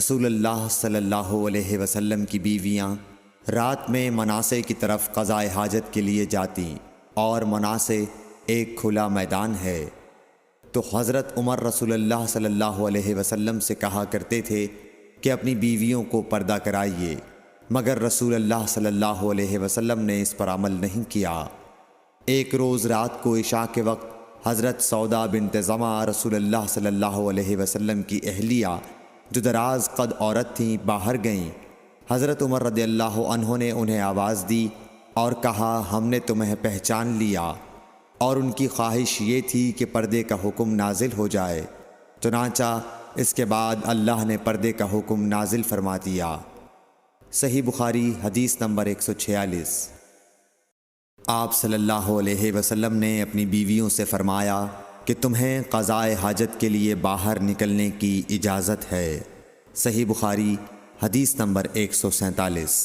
رسول اللہ صلی اللہ علیہ وسلم کی بیویاں رات میں مناصے کی طرف قضاء حاجت کے لیے جاتیں، اور مناصے ایک کھلا میدان ہے۔ تو حضرت عمر رسول اللہ صلی اللہ علیہ وسلم سے کہا کرتے تھے کہ اپنی بیویوں کو پردہ کرائیے، مگر رسول اللہ صلی اللہ علیہ وسلم نے اس پر عمل نہیں کیا۔ ایک روز رات کو عشاء کے وقت حضرت سودا بنت زمعہ رسول اللہ صلی اللہ علیہ وسلم کی اہلیہ جو دراز قد عورت تھیں باہر گئیں۔ حضرت عمر رضی اللہ عنہ نے انہیں آواز دی اور کہا، ہم نے تمہیں پہچان لیا، اور ان کی خواہش یہ تھی کہ پردے کا حکم نازل ہو جائے۔ چنانچہ اس کے بعد اللہ نے پردے کا حکم نازل فرما دیا۔ صحیح بخاری حدیث نمبر 146۔ آپ صلی اللہ علیہ وسلم نے اپنی بیویوں سے فرمایا کہ تمہیں قضاء حاجت کے لیے باہر نکلنے کی اجازت ہے۔ صحیح بخاری حدیث نمبر 147۔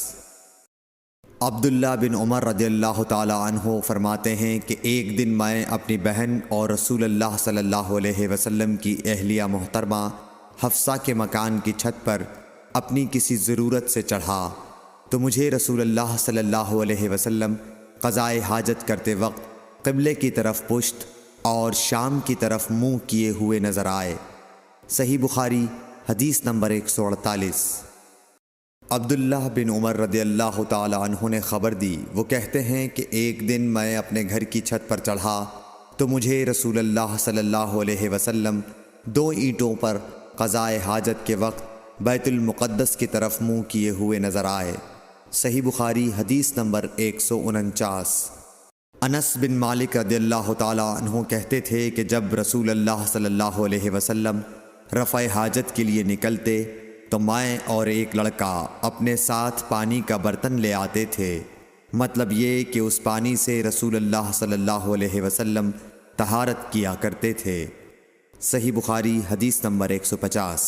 عبداللہ بن عمر رضی اللہ تعالی عنہ فرماتے ہیں کہ ایک دن میں اپنی بہن اور رسول اللہ صلی اللہ علیہ وسلم کی اہلیہ محترمہ حفصہ کے مکان کی چھت پر اپنی کسی ضرورت سے چڑھا تو مجھے رسول اللہ صلی اللہ علیہ وسلم قضاء حاجت کرتے وقت قبلے کی طرف پشت اور شام کی طرف منہ کیے ہوئے نظر آئے۔ صحیح بخاری حدیث نمبر 148۔ عبداللہ بن عمر رضی اللہ تعالی عنہ نے خبر دی، وہ کہتے ہیں کہ ایک دن میں اپنے گھر کی چھت پر چڑھا تو مجھے رسول اللہ صلی اللہ علیہ وسلم 2 اینٹوں پر قضاء حاجت کے وقت بیت المقدس کی طرف منہ کیے ہوئے نظر آئے۔ صحیح بخاری حدیث نمبر 149۔ انس بن مالک رضی اللہ تعالی عنہ کہتے تھے کہ جب رسول اللہ صلی اللہ علیہ وسلم رفع حاجت کے لیے نکلتے تو میں اور ایک لڑکا اپنے ساتھ پانی کا برتن لے آتے تھے، مطلب یہ کہ اس پانی سے رسول اللہ صلی اللہ علیہ وسلم طہارت کیا کرتے تھے۔ صحیح بخاری حدیث نمبر 150۔